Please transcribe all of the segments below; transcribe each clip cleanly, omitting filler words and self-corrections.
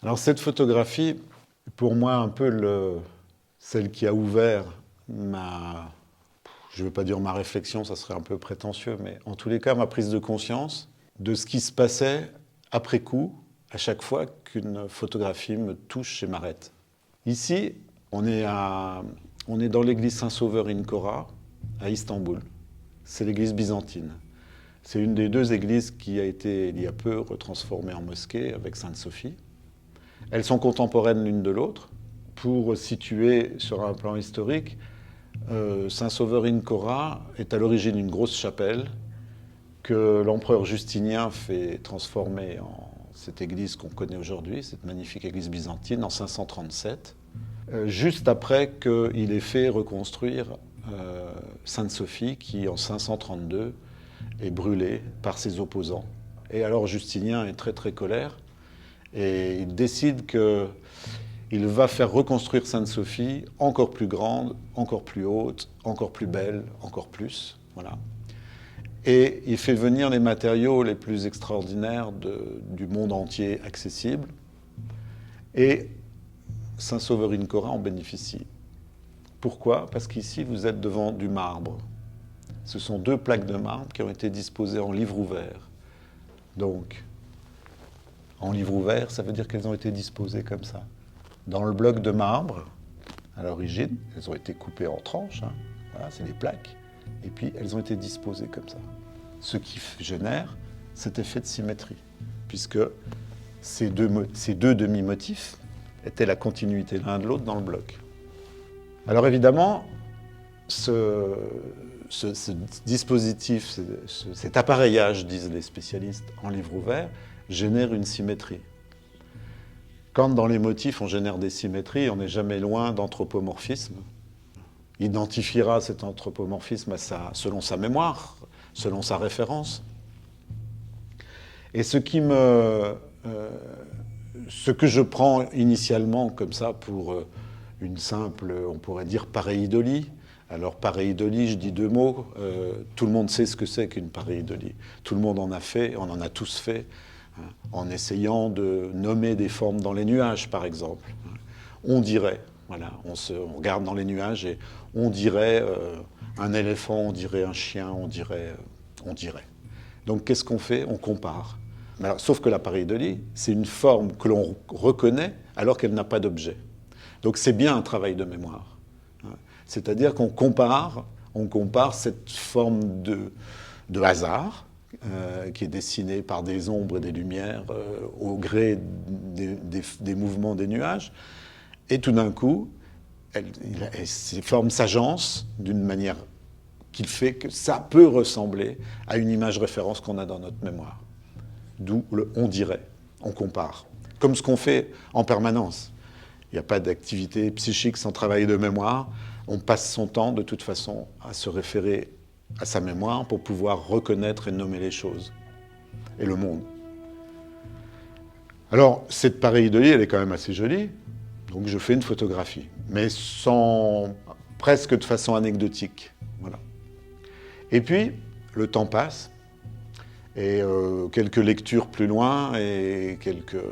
Alors cette photographie, pour moi, un peu celle qui a ouvert je ne veux pas dire ma réflexion, ça serait un peu prétentieux, mais en tous les cas, ma prise de conscience de ce qui se passait après coup, à chaque fois qu'une photographie me touche et m'arrête. Ici, on est dans l'église Saint-Sauveur in Kora, à Istanbul. C'est l'église byzantine. C'est une des deux églises qui a été, il y a peu, retransformée en mosquée avec Sainte-Sophie. Elles sont contemporaines l'une de l'autre. Pour situer sur un plan historique, Saint-Sauveur in Kora est à l'origine une grosse chapelle que l'empereur Justinien fait transformer en cette église qu'on connaît aujourd'hui, cette magnifique église byzantine, en 537, juste après qu'il ait fait reconstruire Sainte-Sophie, qui en 532 est brûlée par ses opposants. Et alors Justinien est très très colère, et il décide qu'il va faire reconstruire Sainte-Sophie encore plus grande, encore plus haute, encore plus belle, encore plus. Voilà. Et il fait venir les matériaux les plus extraordinaires du monde entier accessibles. Et Saint-Sauveur in Kora en bénéficie. Pourquoi? Parce qu'ici, vous êtes devant du marbre. Ce sont deux plaques de marbre qui ont été disposées en livre ouvert. Donc, en livre ouvert, ça veut dire qu'elles ont été disposées comme ça. Dans le bloc de marbre, à l'origine, elles ont été coupées en tranches. Hein. Voilà, c'est des plaques. Et puis, elles ont été disposées comme ça. Ce qui génère cet effet de symétrie, puisque ces deux demi-motifs étaient la continuité l'un de l'autre dans le bloc. Alors évidemment, ce dispositif, cet appareillage, disent les spécialistes, en livre ouvert, génère une symétrie. Quand dans les motifs on génère des symétries, on n'est jamais loin d'anthropomorphisme. Il identifiera cet anthropomorphisme selon sa mémoire, selon sa référence. Et ce que je prends initialement comme ça pour une simple, on pourrait dire, pareidolie. Alors pareidolie, je dis deux mots. Tout le monde sait ce que c'est qu'une pareidolie. Tout le monde en a fait, on en a tous fait, hein, en essayant de nommer des formes dans les nuages, par exemple. On dirait, voilà, on regarde dans les nuages et on dirait un éléphant, on dirait un chien, on dirait. Donc qu'est-ce qu'on fait? On compare. Alors, sauf que la pareidolie, c'est une forme que l'on reconnaît alors qu'elle n'a pas d'objet. Donc c'est bien un travail de mémoire. C'est-à-dire qu'on compare cette forme de hasard qui est dessinée par des ombres et des lumières au gré des mouvements des nuages. Et tout d'un coup, ces formes s'agencent d'une manière qui fait que ça peut ressembler à une image référence qu'on a dans notre mémoire. D'où le on dirait, on compare. Comme ce qu'on fait en permanence. Il n'y a pas d'activité psychique sans travail de mémoire. On passe son temps, de toute façon, à se référer à sa mémoire pour pouvoir reconnaître et nommer les choses et le monde. Alors, cette pareidolie, elle est quand même assez jolie. Donc, je fais une photographie, mais presque de façon anecdotique. Voilà. Et puis, le temps passe, et quelques lectures plus loin, et quelques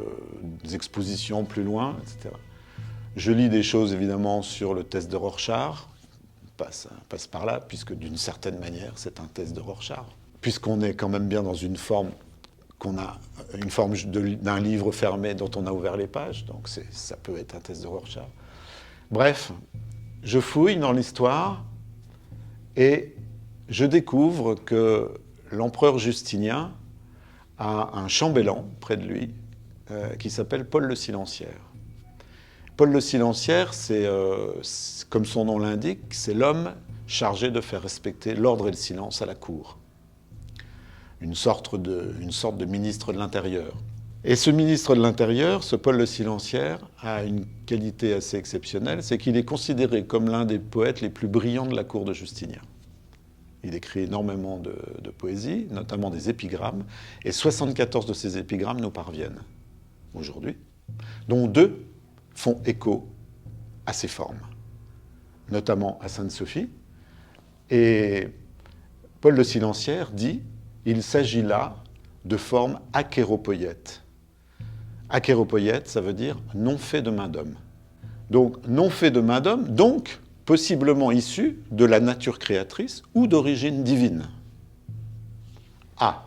expositions plus loin, etc. Je lis des choses, évidemment, sur le test de Rorschach. On passe par là, puisque d'une certaine manière, c'est un test de Rorschach. Puisqu'on est quand même bien dans une forme d'un livre fermé dont on a ouvert les pages, donc ça peut être un test de Rorschach. Bref, je fouille dans l'histoire et je découvre que l'empereur Justinien a un chambellan près de lui qui s'appelle Paul le Silenciaire. Paul le Silenciaire, comme son nom l'indique, c'est l'homme chargé de faire respecter l'ordre et le silence à la cour. Une sorte de ministre de l'Intérieur. Et ce ministre de l'Intérieur, ce Paul le Silenciaire, a une qualité assez exceptionnelle, c'est qu'il est considéré comme l'un des poètes les plus brillants de la cour de Justinien. Il écrit énormément de poésie, notamment des épigrammes, et 74 de ces épigrammes nous parviennent aujourd'hui, dont 2 font écho à ces formes, notamment à Sainte-Sophie. Et Paul le Silenciaire dit « Il s'agit là de formes achéropoïètes ». Akéropoiète, ça veut dire non fait de main d'homme. Donc, non fait de main d'homme, donc possiblement issu de la nature créatrice ou d'origine divine. Ah!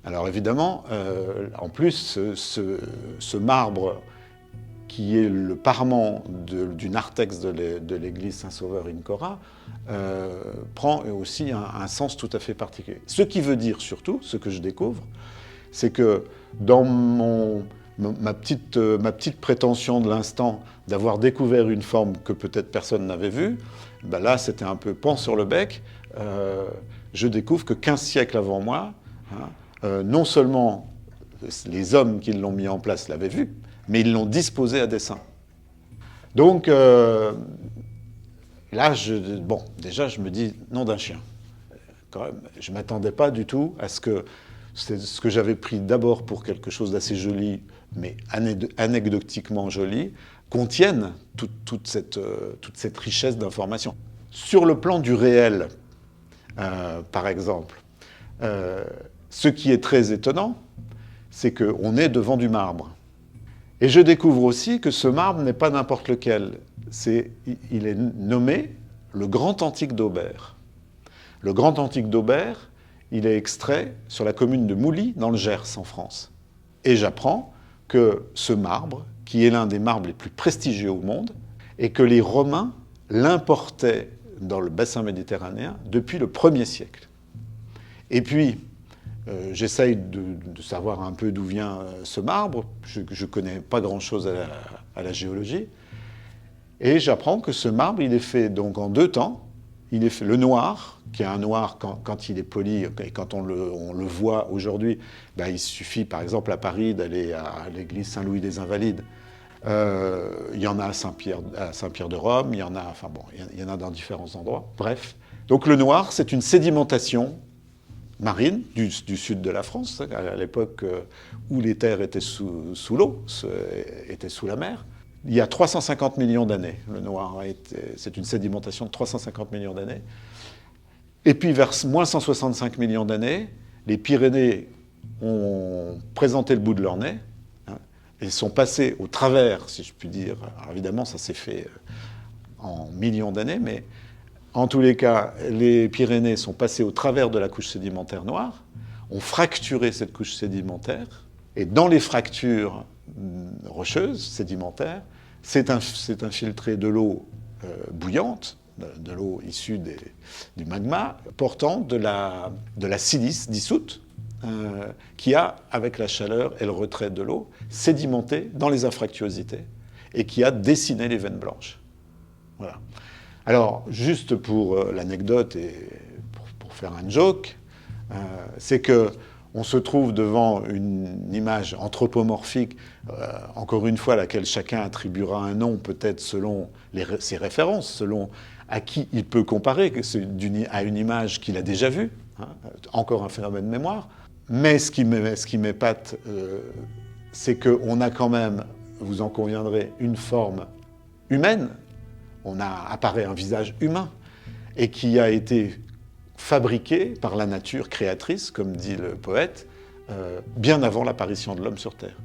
Alors évidemment, en plus, ce marbre qui est le parement du narthex de l'église Saint-Sauveur in Cora, prend aussi un sens tout à fait particulier. Ce qui veut dire surtout, ce que je découvre, c'est que dans ma petite prétention de l'instant d'avoir découvert une forme que peut-être personne n'avait vue, ben là c'était un peu pan sur le bec, je découvre que 15 siècles avant moi, non seulement les hommes qui l'ont mis en place l'avaient vu, mais ils l'ont disposé à dessein. Donc là, déjà je me dis, nom d'un chien. Quand même, je ne m'attendais pas du tout à ce que j'avais pris d'abord pour quelque chose d'assez joli, mais anecdotiquement joli, contienne toute cette richesse d'informations. Sur le plan du réel, par exemple, ce qui est très étonnant, c'est qu'on est devant du marbre. Et je découvre aussi que ce marbre n'est pas n'importe lequel. Il est nommé le Grand Antique d'Aubert. Le Grand Antique d'Aubert, il est extrait sur la commune de Mouly, dans le Gers, en France. Et j'apprends que ce marbre, qui est l'un des marbres les plus prestigieux au monde, et que les Romains l'importaient dans le bassin méditerranéen depuis le 1er siècle. Et puis, j'essaye de savoir un peu d'où vient ce marbre. Je ne connais pas grand-chose à la géologie. Et j'apprends que ce marbre, il est fait donc en 2 temps. Il est fait le noir, qui est un noir quand il est poli, et quand on le voit aujourd'hui, ben, il suffit par exemple à Paris d'aller à l'église Saint-Louis des Invalides. Il y en a à Saint-Pierre de Rome, il y en a, enfin bon, il y en a dans différents endroits. Bref. Donc le noir, c'est une sédimentation marine du sud de la France, à l'époque où les terres étaient sous l'eau, étaient sous la mer. Il y a 350 millions d'années, le noir, c'est une sédimentation de 350 millions d'années. Et puis vers moins 165 millions d'années, les Pyrénées ont présenté le bout de leur nez, et sont passés au travers, si je puis dire. Alors évidemment, ça s'est fait en millions d'années, mais en tous les cas, les Pyrénées sont passés au travers de la couche sédimentaire noire, ont fracturé cette couche sédimentaire, et dans les fractures rocheuses, sédimentaires, c'est infiltré de l'eau bouillante, de l'eau issue du magma, portant de la silice dissoute, qui a, avec la chaleur et le retrait de l'eau, sédimenté dans les infractuosités, et qui a dessiné les veines blanches. Voilà. Alors, juste pour l'anecdote et pour faire un joke, c'est que on se trouve devant une image anthropomorphique, encore une fois, à laquelle chacun attribuera un nom, peut-être selon ses références, selon à qui il peut comparer, à une image qu'il a déjà vue, encore un phénomène de mémoire. Mais ce qui m'épate, c'est qu'on a quand même, vous en conviendrez, une forme humaine. Apparaît un visage humain, et qui a été fabriqué par la nature créatrice, comme dit le poète, bien avant l'apparition de l'homme sur Terre.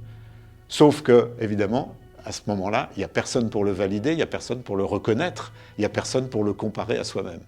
Sauf que, évidemment, à ce moment-là, il n'y a personne pour le valider, il n'y a personne pour le reconnaître, il n'y a personne pour le comparer à soi-même.